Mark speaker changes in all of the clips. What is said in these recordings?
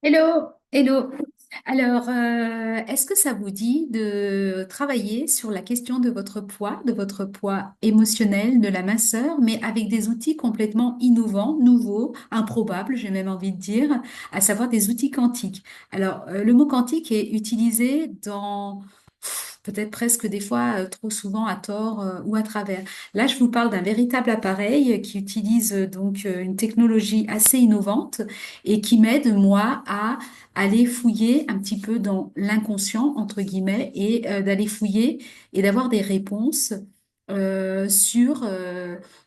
Speaker 1: Hello, hello. Alors, est-ce que ça vous dit de travailler sur la question de votre poids émotionnel, de la minceur, mais avec des outils complètement innovants, nouveaux, improbables, j'ai même envie de dire, à savoir des outils quantiques. Alors, le mot quantique est utilisé dans peut-être presque des fois trop souvent à tort ou à travers. Là, je vous parle d'un véritable appareil qui utilise donc une technologie assez innovante et qui m'aide, moi, à aller fouiller un petit peu dans l'inconscient, entre guillemets, et d'aller fouiller et d'avoir des réponses sur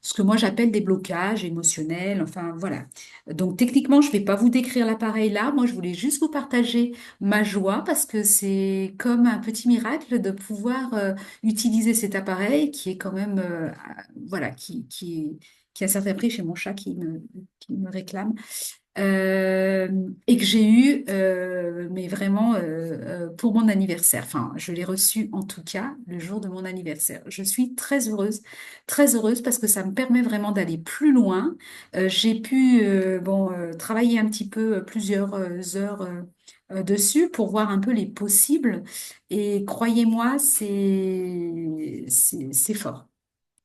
Speaker 1: ce que moi j'appelle des blocages émotionnels. Enfin, voilà. Donc, techniquement, je ne vais pas vous décrire l'appareil là. Moi, je voulais juste vous partager ma joie parce que c'est comme un petit miracle de pouvoir utiliser cet appareil qui est quand même, voilà, qui a un certain prix chez mon chat qui me réclame. Et que j'ai eu, mais vraiment pour mon anniversaire. Enfin, je l'ai reçu en tout cas le jour de mon anniversaire. Je suis très heureuse parce que ça me permet vraiment d'aller plus loin. J'ai pu travailler un petit peu plusieurs heures dessus pour voir un peu les possibles. Et croyez-moi, c'est fort.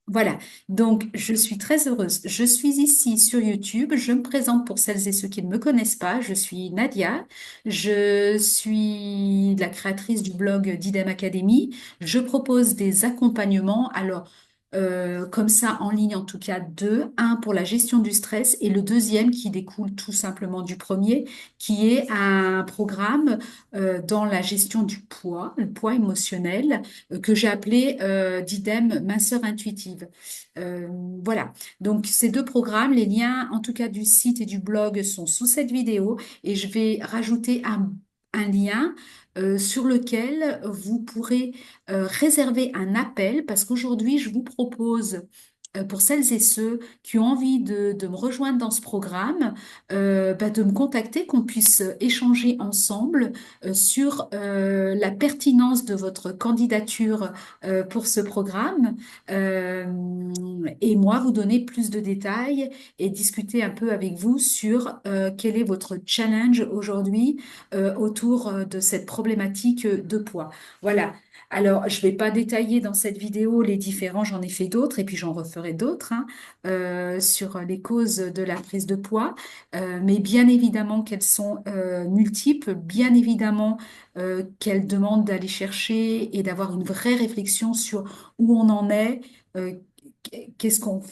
Speaker 1: Voilà, donc je suis très heureuse. Je suis ici sur YouTube. Je me présente pour celles et ceux qui ne me connaissent pas. Je suis Nadia. Je suis la créatrice du blog d'Idem Academy. Je propose des accompagnements. Alors, comme ça, en ligne en tout cas, deux. Un pour la gestion du stress et le deuxième qui découle tout simplement du premier, qui est un programme dans la gestion du poids, le poids émotionnel que j'ai appelé d'idem minceur intuitive. Euh, voilà. Donc ces deux programmes, les liens en tout cas du site et du blog sont sous cette vidéo et je vais rajouter un lien sur lequel vous pourrez réserver un appel parce qu'aujourd'hui je vous propose pour celles et ceux qui ont envie de me rejoindre dans ce programme, de me contacter, qu'on puisse échanger ensemble sur la pertinence de votre candidature pour ce programme euh, et moi vous donner plus de détails et discuter un peu avec vous sur quel est votre challenge aujourd'hui autour de cette problématique de poids. Voilà. Alors, je ne vais pas détailler dans cette vidéo les différents, j'en ai fait d'autres et puis j'en referai d'autres hein, sur les causes de la prise de poids, mais bien évidemment qu'elles sont multiples, bien évidemment qu'elles demandent d'aller chercher et d'avoir une vraie réflexion sur où on en est, euh, qu'est-ce qu'on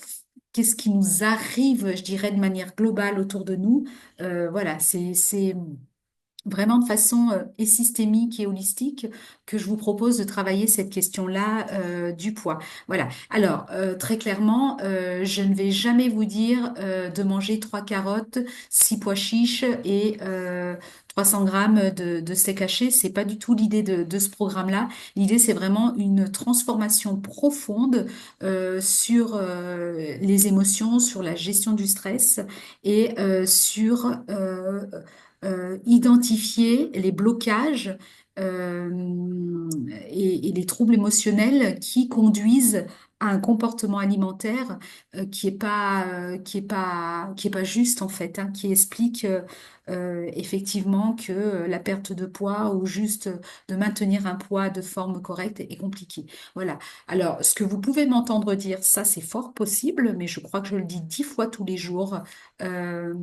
Speaker 1: qu'est-ce qui nous arrive, je dirais, de manière globale autour de nous. Voilà, c'est vraiment de façon et systémique et holistique que je vous propose de travailler cette question-là du poids. Voilà. Alors, très clairement, je ne vais jamais vous dire de manger 3 carottes, 6 pois chiches et 300 grammes de steak haché. C'est pas du tout l'idée de ce programme-là. L'idée, c'est vraiment une transformation profonde sur les émotions, sur la gestion du stress et sur identifier les blocages et les troubles émotionnels qui conduisent à un comportement alimentaire qui est pas juste en fait, hein, qui explique effectivement que la perte de poids ou juste de maintenir un poids de forme correcte est compliqué. Voilà. Alors, ce que vous pouvez m'entendre dire, ça c'est fort possible, mais je crois que je le dis 10 fois euh,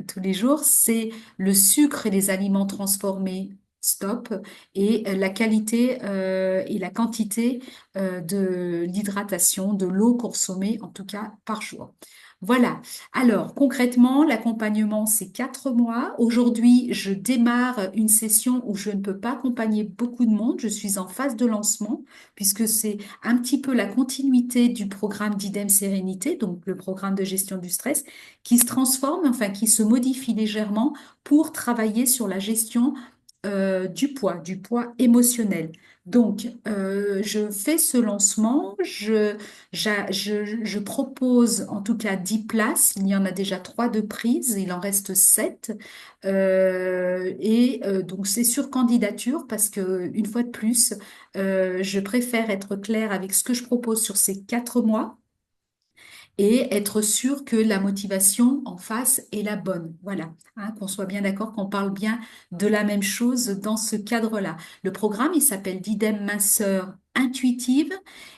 Speaker 1: tous les jours, c'est le sucre et les aliments transformés, stop, et la qualité et la quantité de l'hydratation, de l'eau consommée, en tout cas par jour. Voilà. Alors, concrètement, l'accompagnement, c'est 4 mois. Aujourd'hui, je démarre une session où je ne peux pas accompagner beaucoup de monde. Je suis en phase de lancement, puisque c'est un petit peu la continuité du programme d'IDEM Sérénité, donc le programme de gestion du stress, qui se transforme, enfin qui se modifie légèrement pour travailler sur la gestion du poids émotionnel. Donc, je fais ce lancement, je propose en tout cas 10 places, il y en a déjà 3 de prises, il en reste 7. Donc, c'est sur candidature parce que, une fois de plus, je préfère être claire avec ce que je propose sur ces 4 mois et être sûr que la motivation en face est la bonne. Voilà, hein, qu'on soit bien d'accord, qu'on parle bien de la même chose dans ce cadre-là. Le programme, il s'appelle d'Idem Minceur intuitive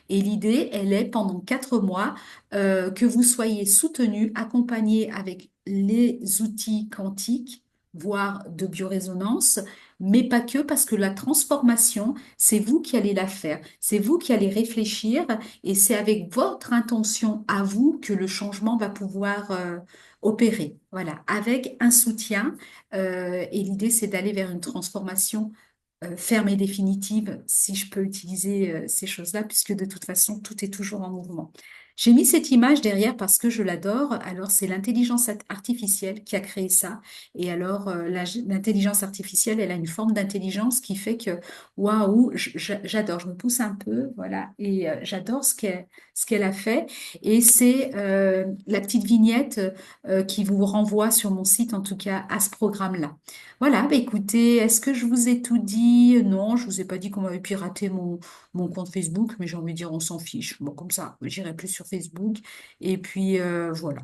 Speaker 1: et l'idée, elle est pendant 4 mois que vous soyez soutenu, accompagné avec les outils quantiques, voire de biorésonance, mais pas que parce que la transformation, c'est vous qui allez la faire, c'est vous qui allez réfléchir et c'est avec votre intention à vous que le changement va pouvoir opérer. Voilà, avec un soutien. Et l'idée, c'est d'aller vers une transformation ferme et définitive, si je peux utiliser ces choses-là, puisque de toute façon, tout est toujours en mouvement. J'ai mis cette image derrière parce que je l'adore. Alors, c'est l'intelligence artificielle qui a créé ça. Et alors, l'intelligence artificielle, elle a une forme d'intelligence qui fait que, waouh, j'adore. Je me pousse un peu, voilà. Et j'adore ce qu'elle a fait. Et c'est la petite vignette qui vous renvoie sur mon site, en tout cas, à ce programme-là. Voilà, bah écoutez, est-ce que je vous ai tout dit? Non, je vous ai pas dit qu'on m'avait piraté mon compte Facebook, mais j'ai envie de dire on s'en fiche. Bon, comme ça, j'irai plus sur Facebook. Et puis voilà.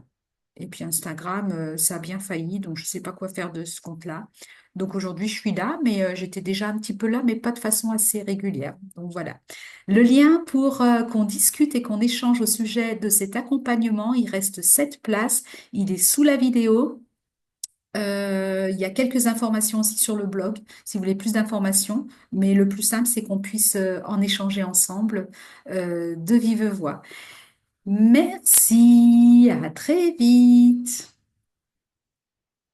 Speaker 1: Et puis Instagram, ça a bien failli, donc je ne sais pas quoi faire de ce compte-là. Donc aujourd'hui, je suis là, mais j'étais déjà un petit peu là, mais pas de façon assez régulière. Donc voilà. Le lien pour qu'on discute et qu'on échange au sujet de cet accompagnement, il reste 7 places. Il est sous la vidéo. Il y a quelques informations aussi sur le blog, si vous voulez plus d'informations, mais le plus simple, c'est qu'on puisse en échanger ensemble de vive voix. Merci, à très vite.